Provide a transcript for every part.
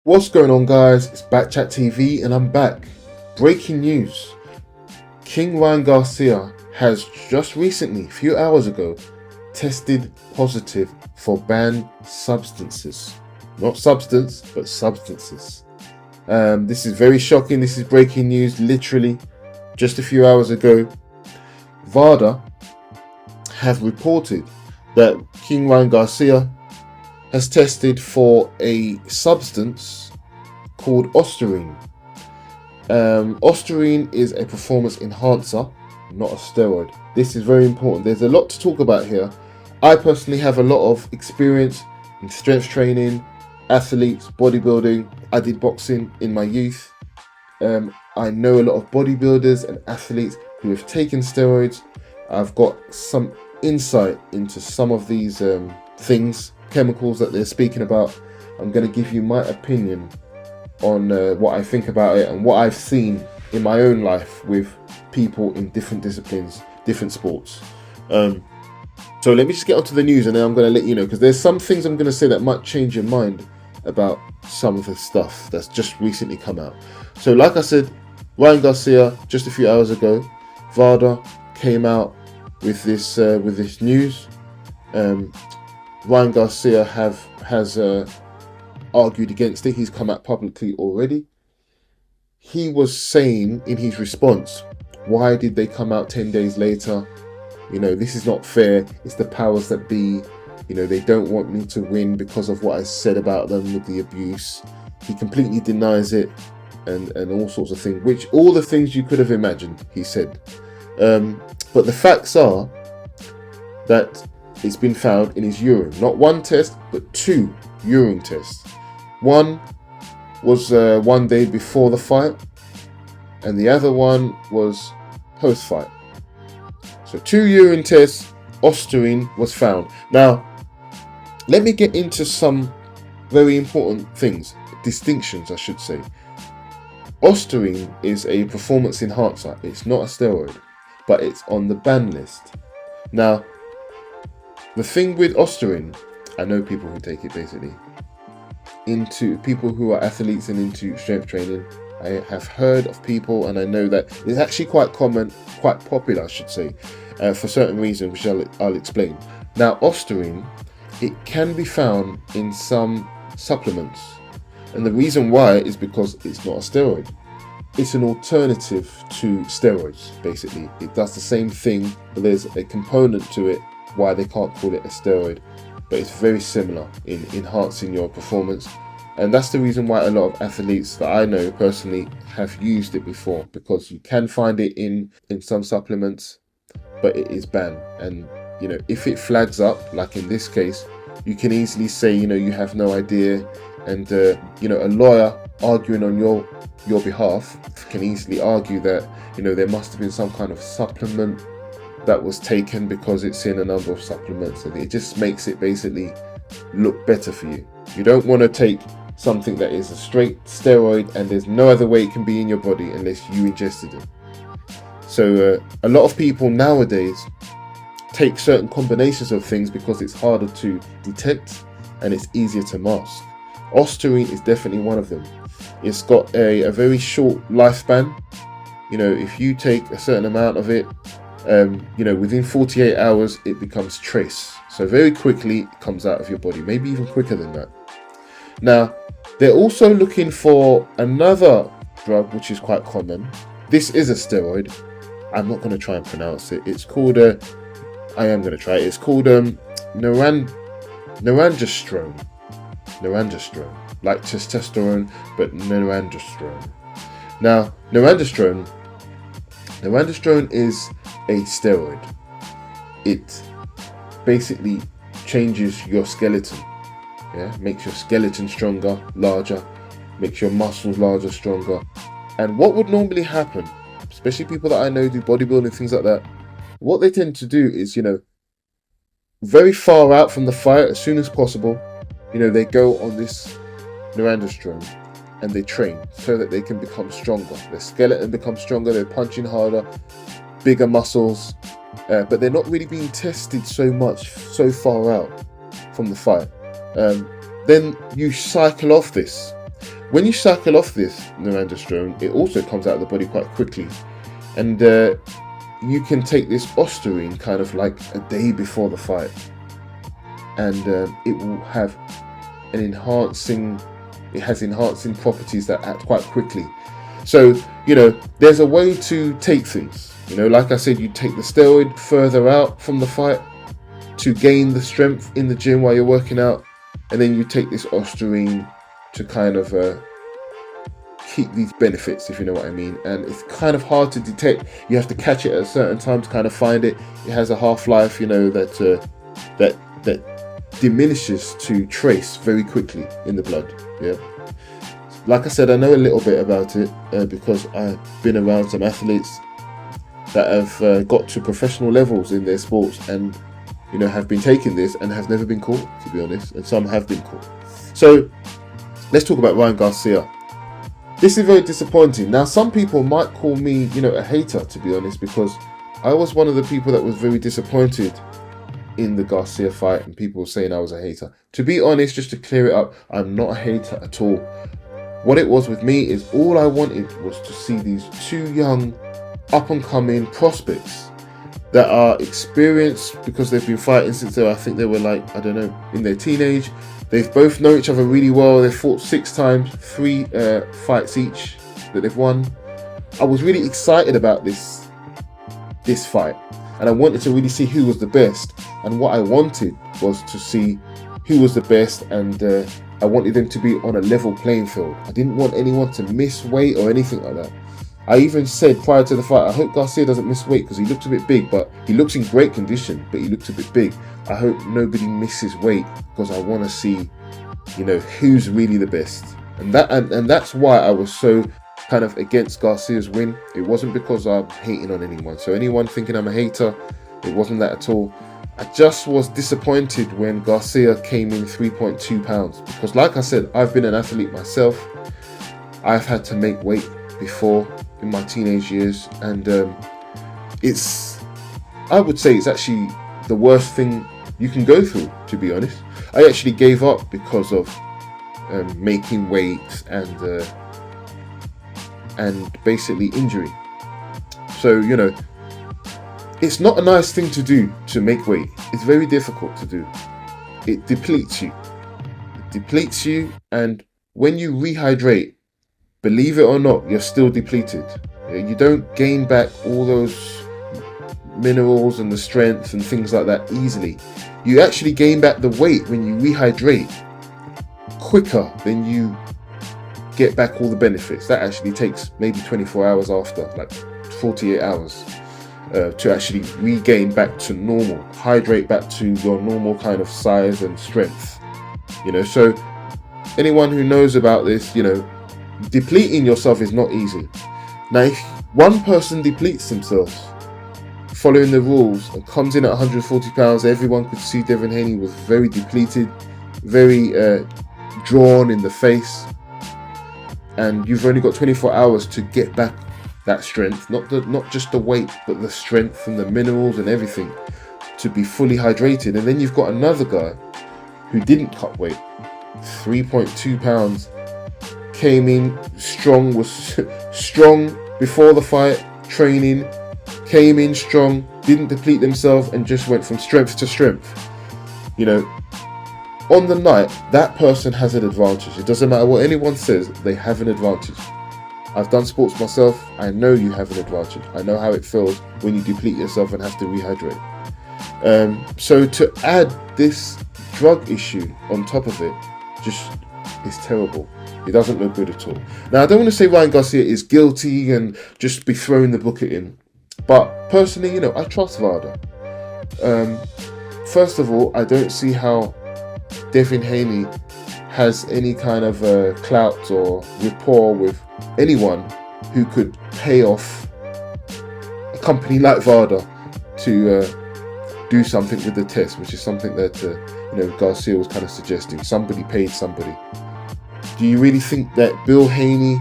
What's going on, guys? It's Backchat TV and I'm back. Breaking news. King Ryan Garcia has just recently, a few hours ago, tested positive for banned substances. Not substance, but substances. This is very shocking. This is breaking news, literally just a few hours ago. VADA have reported that King Ryan Garcia has tested for a substance called OSTERINE. OSTERINE is a performance enhancer, not a steroid. This is very important. There's a lot to talk about here. I personally have a lot of experience in strength training, athletes, bodybuilding. I did boxing in my youth. I know a lot of bodybuilders and athletes who have taken steroids. I've got some insight into some of these things, chemicals that they're speaking about. I'm going to give you my opinion on what I think about it and what I've seen in my own life with people in different disciplines, different sports. So let me just get onto the news and then I'm going to let you know, because there's some things I'm going to say that might change your mind about some of the stuff that's just recently come out. So like I said, Ryan Garcia, just a few hours ago, VADA came out with this news. Ryan Garcia has argued against it. He's come out publicly already. He was saying in his response, why did they come out 10 days later? You know, this is not fair. It's the powers that be. You know, they don't want me to win because of what I said about them with the abuse. He completely denies it and all sorts of things, which all the things you could have imagined, he said. But the facts are that it's been found in his urine. Not one test, but two urine tests. One was 1 day before the fight, and the other one was post-fight. So two urine tests, OSTERINE was found. Now, let me get into some very important things, distinctions I should say. OSTERINE is a performance enhancer. It's not a steroid, but it's on the ban list. Now, the thing with OSTERINE, I know people who take it basically, into people who are athletes and into strength training. I have heard of people, and I know that it's actually quite common, quite popular I should say, for certain reasons which I'll explain. Now OSTERINE, it can be found in some supplements, and the reason why is because it's not a steroid. It's an alternative to steroids basically. It does the same thing, but there's a component to it why they can't call it a steroid, but it's very similar in enhancing your performance. And that's the reason why a lot of athletes that I know personally have used it before, because you can find it in some supplements, but it is banned. And you know, if it flags up, like in this case, you can easily say, you know, you have no idea, and you know, a lawyer arguing on your behalf can easily argue that, you know, there must have been some kind of supplement that was taken because it's in a number of supplements, and it just makes it basically look better for you. You don't want to take something that is a straight steroid and there's no other way it can be in your body unless you ingested it. So a lot of people nowadays take certain combinations of things because it's harder to detect and it's easier to mask. OSTERINE is definitely one of them. It's got a very short lifespan. You know, if you take a certain amount of it, you know, within 48 hours it becomes trace. So very quickly it comes out of your body, maybe even quicker than that. Now, they're also looking for another drug which is quite common. This is a steroid. I'm not going to try and pronounce it. It's called I am going to try it. It's called norandrosterone. Norandrosterone, like testosterone, but norandrosterone. Now, norandrosterone is a steroid. It basically changes your skeleton. Yeah, makes your skeleton stronger, larger, makes your muscles larger, stronger. And what would normally happen, especially people that I know do bodybuilding, things like that, what they tend to do is, you know, very far out from the fight, as soon as possible, you know, they go on this norandrosterone and they train so that they can become stronger. Their skeleton becomes stronger, they're punching harder, bigger muscles, but they're not really being tested so far out from the fight. Then you cycle off this, when you cycle off this norandrosterone, it also comes out of the body quite quickly, and you can take this OSTERINE kind of like a day before the fight, and it will have an enhancing properties that act quite quickly. So, you know, there's a way to take things. You know, like I said, you take the steroid further out from the fight to gain the strength in the gym while you're working out, and then you take this OSTERINE to kind of keep these benefits, if you know what I mean. And it's kind of hard to detect. You have to catch it at a certain time to kind of find it. It has a half-life, you know, that diminishes to trace very quickly in the blood. Yeah, like I said, I know a little bit about it because I've been around some athletes that have got to professional levels in their sports, and you know, have been taking this and have never been caught, to be honest, and some have been caught. So let's talk about Ryan Garcia. This is very disappointing. Now, some people might call me, you know, a hater, to be honest, because I was one of the people that was very disappointed in the Garcia fight, and people were saying I was a hater. To be honest, just to clear it up, I'm not a hater at all. What it was with me is all I wanted was to see these two young, up-and-coming prospects that are experienced because they've been fighting since I think they were like, I don't know, in their teenage. They've both known each other really well. They've fought 6 times, 3 fights each that they've won. I was really excited about this fight, and I wanted to really see who was the best. And what I wanted was to see who was the best, and I wanted them to be on a level playing field. I didn't want anyone to miss weight or anything like that. I even said prior to the fight, I hope Garcia doesn't miss weight because he looks a bit big, but he looks in great condition, but he looks a bit big. I hope nobody misses weight because I want to see, you know, who's really the best. And that's why I was so kind of against Garcia's win. It wasn't because I'm hating on anyone. So anyone thinking I'm a hater, it wasn't that at all. I just was disappointed when Garcia came in 3.2 pounds because, like I said, I've been an athlete myself. I've had to make weight before in my teenage years, and I would say it's actually the worst thing you can go through, to be honest. I actually gave up because of making weight and basically injury. So, you know, it's not a nice thing to do, to make weight. It's very difficult to do. It depletes you. And when you rehydrate, believe it or not, you're still depleted. You don't gain back all those minerals and the strength and things like that easily. You actually gain back the weight when you rehydrate quicker than you get back all the benefits. That actually takes maybe 24 hours after, like 48 hours, to actually regain back to normal, hydrate back to your normal kind of size and strength. You know, so anyone who knows about this, you know, depleting yourself is not easy. Now, if one person depletes themselves following the rules and comes in at 140 pounds, everyone could see Devin Haney was very depleted, very drawn in the face, and you've only got 24 hours to get back that strength, not just the weight, but the strength and the minerals and everything to be fully hydrated. And then you've got another guy who didn't cut weight, 3.2 pounds, came in strong, was strong before the fight, training, came in strong, didn't deplete themselves, and just went from strength to strength. You know, on the night, that person has an advantage. It doesn't matter what anyone says, they have an advantage. I've done sports myself. I know you have an advantage. I know how it feels when you deplete yourself and have to rehydrate. So to add this drug issue on top of it, just is terrible. It doesn't look good at all. Now, I don't want to say Ryan Garcia is guilty and just be throwing the book at him, but personally, you know, I trust VADA. First of all, I don't see how Devin Haney has any kind of clout or rapport with anyone who could pay off a company like VADA to do something with the test, which is something that you know, Garcia was kind of suggesting. Somebody paid somebody. Do you really think that Bill Haney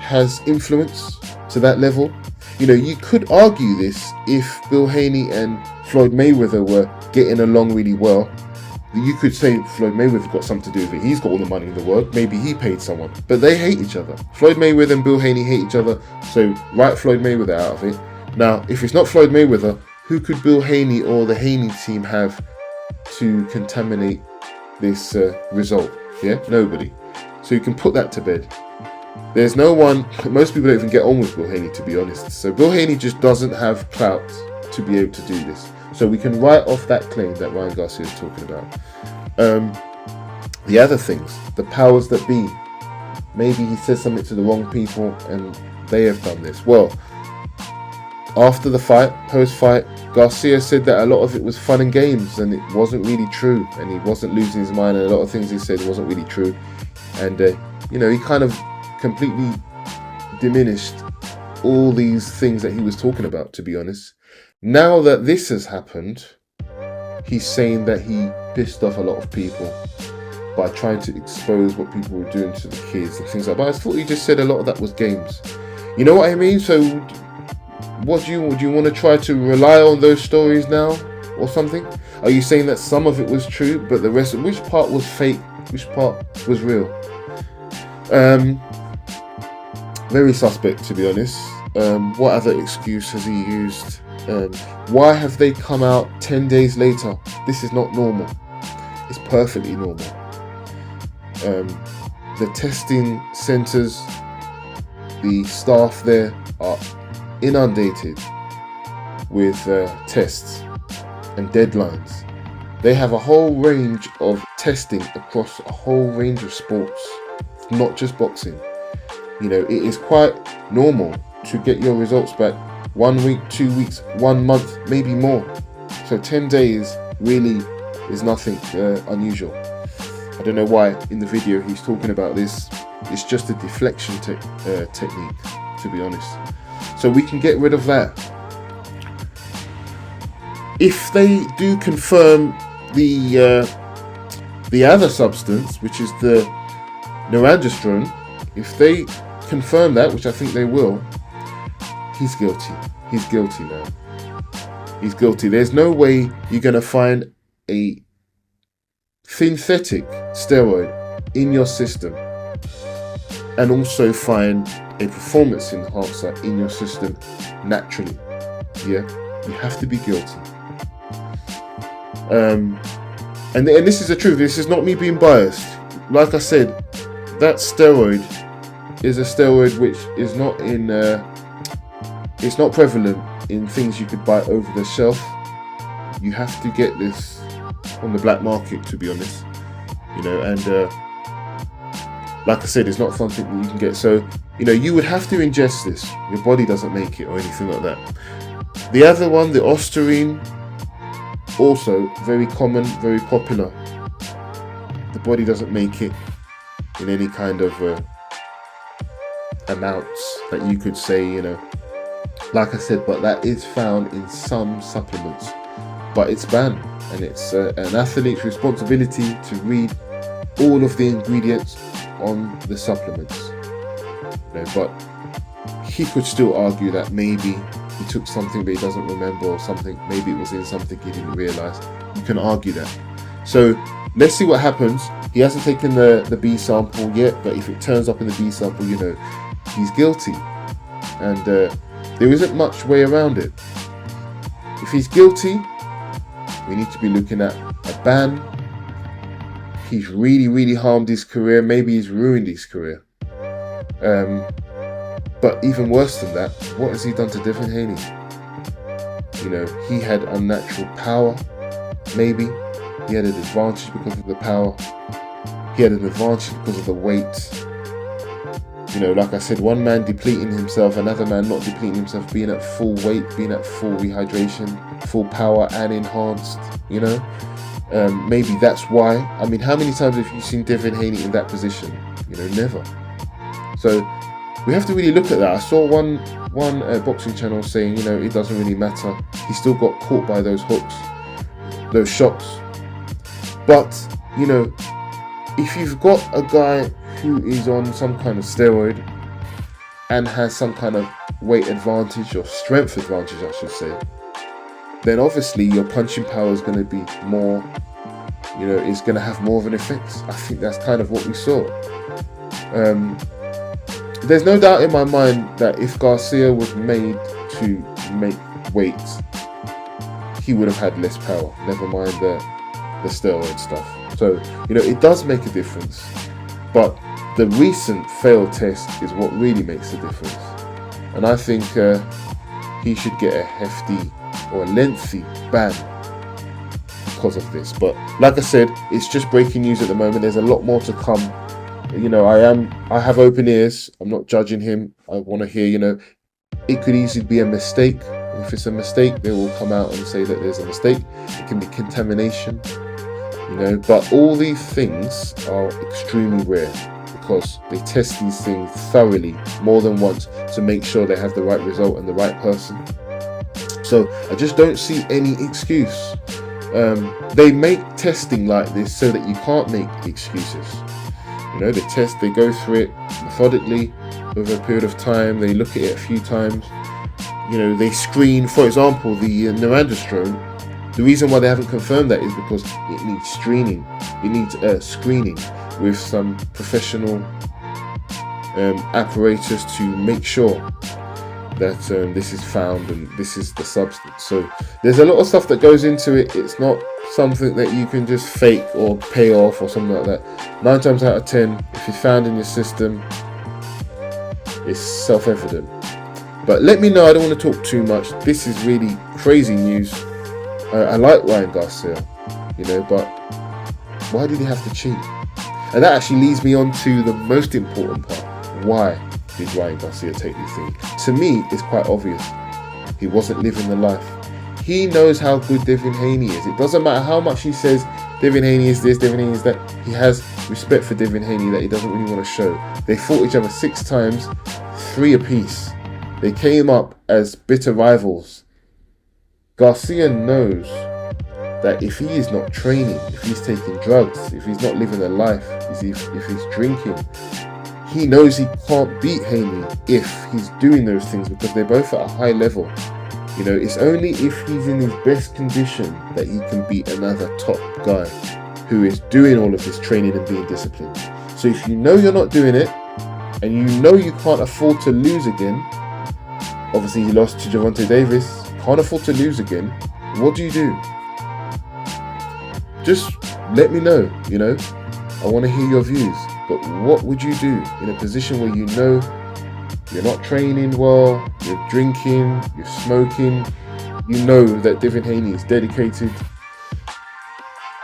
has influence to that level? You know, you could argue this if Bill Haney and Floyd Mayweather were getting along really well. You could say Floyd Mayweather got something to do with it. He's got all the money in the world. Maybe he paid someone. But they hate each other. Floyd Mayweather and Bill Haney hate each other. So write Floyd Mayweather out of it. Now, if it's not Floyd Mayweather, who could Bill Haney or the Haney team have to contaminate this result? Yeah, nobody. So you can put that to bed. There's no one. Most people don't even get on with Bill Haney, to be honest. So Bill Haney just doesn't have clout to be able to do this. So we can write off that claim that Ryan Garcia is talking about. The other things, the powers that be. Maybe he says something to the wrong people and they have done this. Well, after the fight, post-fight, Garcia said that a lot of it was fun and games and it wasn't really true. And he wasn't losing his mind, and a lot of things he said wasn't really true. And, he kind of completely diminished all these things that he was talking about, to be honest. Now that this has happened, he's saying that he pissed off a lot of people by trying to expose what people were doing to the kids and things like that. But I thought he just said a lot of that was games. You know what I mean? So what do you want to try to rely on those stories now or something? Are you saying that some of it was true, but the rest, which part was fake, which part was real? Very suspect, to be honest. What other excuse has he used? Why have they come out 10 days later? This is not normal. It's perfectly normal. The testing centers, the staff there are inundated with tests and deadlines. They have a whole range of testing across a whole range of sports, not just boxing. It is quite normal to get your results back 1 week, 2 weeks, 1 month, maybe more. So 10 days really is nothing unusual. I don't know why in the video he's talking about this. It's just a deflection technique, to be honest. So we can get rid of that. If they do confirm the other substance, which is the norandrosterone, if they confirm that, which I think they will, he's guilty. He's guilty now. He's guilty. There's no way you're going to find a synthetic steroid in your system and also find a performance enhancer in your system naturally. Yeah, you have to be guilty. And this is the truth. This is not me being biased. Like I said, that steroid is a steroid which is not in it's not prevalent in things you could buy over the shelf. You have to get this on the black market, to be honest. And like I said, it's not something that you can get. So you would have to ingest this. Your body doesn't make it or anything like that. The other one, the OSTERINE, also very common, very popular. The body doesn't make it in any kind of amounts that you could say, like I said, but that is found in some supplements, but it's banned, and it's an athlete's responsibility to read all of the ingredients on the supplements. But he could still argue that maybe he took something but he doesn't remember, or something, maybe it was in something he didn't realize. You can argue that. So let's see what happens. He hasn't taken the B sample yet, but if it turns up in the B sample, he's guilty, and there isn't much way around it. If he's guilty, we need to be looking at a ban. He's really, really harmed his career. Maybe he's ruined his career. But even worse than that, what has he done to Devin Haney? He had unnatural power. Maybe he had an advantage because of the power. He had an advantage because of the weight. Like I said, one man depleting himself, another man not depleting himself, being at full weight, being at full rehydration, full power and enhanced, maybe that's why. I mean, how many times have you seen Devin Haney in that position? Never. So we have to really look at that. I saw one boxing channel saying, it doesn't really matter. He still got caught by those hooks, those shots. But, if you've got a guy who is on some kind of steroid and has some kind of weight advantage or strength advantage, I should say, then obviously your punching power is going to be more is going to have more of an effect. I think that's kind of what we saw. There's no doubt in my mind that if Garcia was made to make weight, he would have had less power, never mind the steroid stuff. So, it does make a difference, but the recent failed test is what really makes a difference. And I think he should get a hefty or a lengthy ban because of this. But like I said, it's just breaking news at the moment. There's a lot more to come. I have open ears. I'm not judging him. I want to hear, it could easily be a mistake. If it's a mistake, they will come out and say that there's a mistake. It can be contamination, but all these things are extremely rare because they test these things thoroughly more than once to make sure they have the right result and the right person. So I just don't see any excuse. They make testing like this so that you can't make excuses. They test, they go through it methodically over a period of time. They look at it a few times. They screen, for example, the norandrosterone. The reason why they haven't confirmed that is because it needs screening. It needs screening with some professional apparatus to make sure that this is found and this is the substance. So there's a lot of stuff that goes into it. It's not something that you can just fake or pay off or something like that. 9 times out of 10, if it's found in your system, it's self-evident. But let me know, I don't want to talk too much. This is really crazy news. I like Ryan Garcia, but why did he have to cheat? And that actually leads me on to the most important part. Why did Ryan Garcia take these things? To me, it's quite obvious. He wasn't living the life. He knows how good Devin Haney is. It doesn't matter how much he says Devin Haney is this, Devin Haney is that. He has respect for Devin Haney that he doesn't really want to show. They fought each other 6 times, 3 apiece. They came up as bitter rivals. Garcia knows that if he is not training, if he's taking drugs, if he's not living a life, if he's drinking, he knows he can't beat Haney if he's doing those things because they're both at a high level. It's only if he's in his best condition that he can beat another top guy who is doing all of this training and being disciplined. So if you know you're not doing it, and you know you can't afford to lose again, obviously he lost to Gervonta Davis, can't afford to lose again, what do? Just let me know, I want to hear your views. But what would you do in a position where you know you're not training well, you're drinking, you're smoking, you know that Devin Haney is dedicated,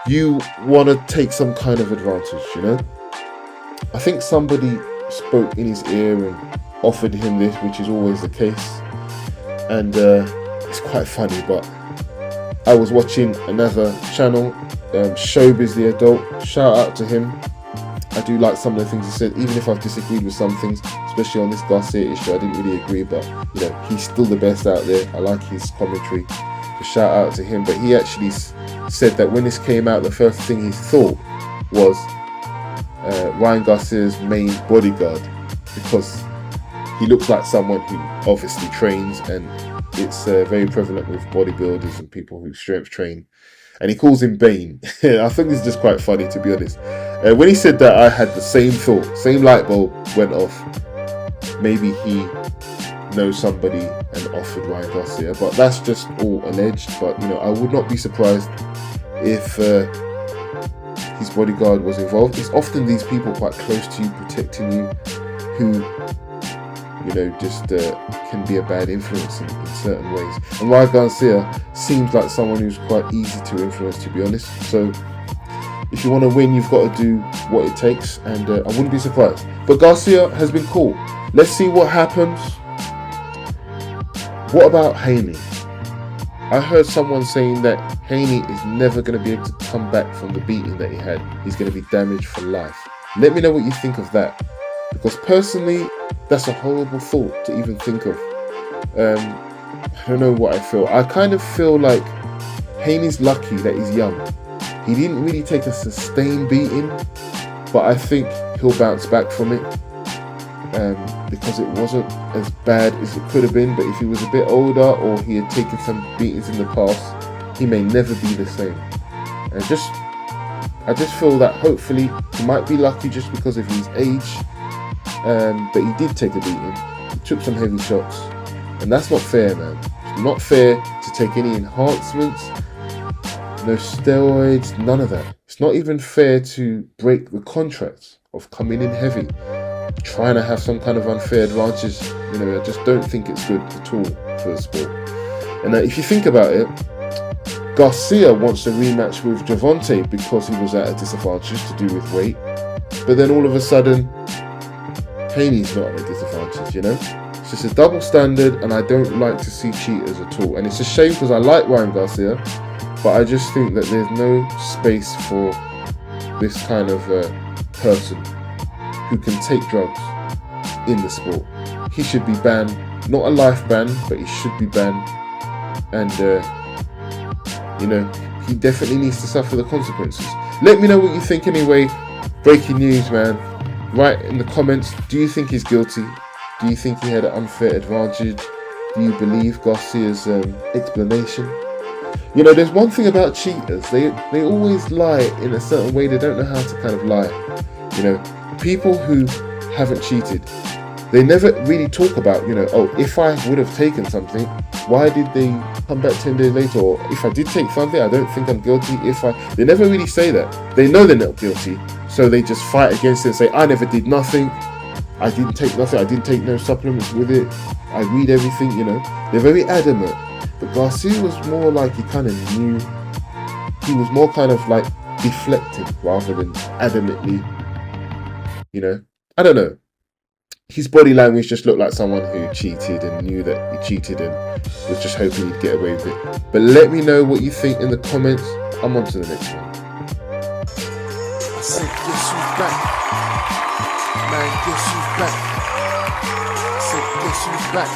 you want to take some kind of advantage, I think somebody spoke in his ear and offered him this, which is always the case, and it's quite funny, but I was watching another channel, Showbiz the Adult, shout out to him. I do like some of the things he said, even if I've disagreed with some things, especially on this Garcia issue. I didn't really agree, but he's still the best out there. I like his commentary. So shout out to him. But he actually said that when this came out, the first thing he thought was Ryan Garcia's main bodyguard, because he looks like someone who obviously trains, and it's very prevalent with bodybuilders and people who strength train. And he calls him Bane. I think this is just quite funny, to be honest. When he said that, I had the same thought, same light bulb went off. Maybe he knows somebody and offered Ryan Garcia, but that's just all alleged. But I would not be surprised if his bodyguard was involved. It's often these people quite close to you, protecting you, who just can be a bad influence in certain ways. And Ryan Garcia seems like someone who's quite easy to influence, to be honest. So if you want to win, you've got to do what it takes, and I wouldn't be surprised. But Garcia has been cool. Let's see what happens. What about Haney? I heard someone saying that Haney is never going to be able to come back from the beating that he had. He's going to be damaged for life. Let me know what you think of that, because personally, that's a horrible thought to even think of. I don't know what I feel. I kind of feel like Haney's lucky that he's young. He didn't really take a sustained beating, but I think he'll bounce back from it, because it wasn't as bad as it could have been. But if he was a bit older, or he had taken some beatings in the past, he may never be the same. And just I just feel that hopefully he might be lucky just because of his age, but he did take a beating. He took some heavy shots, and that's not fair, man. It's not fair to take any enhancements, no steroids, none of that. It's not even fair to break the contract of coming in heavy, trying to have some kind of unfair advantage. You know, I just don't think it's good at all for the sport. And if you think about it, Garcia wants a rematch with Gervonta because he was at a disadvantage to do with weight. But then all of a sudden, Haney's not at a disadvantage, you know? It's just a double standard, and I don't like to see cheaters at all. And it's a shame because I like Ryan Garcia, but I just think that there's no space for this kind of person who can take drugs in the sport. He should be banned, not a life ban, but he should be banned. And you know, he definitely needs to suffer the consequences. Let me know what you think anyway. Breaking news, man. Write in the comments, do you think he's guilty? Do you think he had an unfair advantage? Do you believe Garcia's explanation? You know, there's one thing about cheaters. They always lie in a certain way. They don't know how to kind of lie. You know, people who haven't cheated, they never really talk about, you know, oh, if I would have taken something, why did they come back 10 days later? Or if I did take something, I don't think I'm guilty. They never really say that. They know they're not guilty, so they just fight against it and say, I never did nothing. I didn't take nothing. I didn't take no supplements with it. I read everything, you know. They're very adamant. But Garcia was more like he kind of knew. He was more kind of like deflected rather than adamantly, you know. I don't know. His body language just looked like someone who cheated and knew that he cheated and was just hoping he'd get away with it. But let me know what you think in the comments. I'm on to the next one. I said, guess who's back? Man, guess who's back? I said, guess who's back?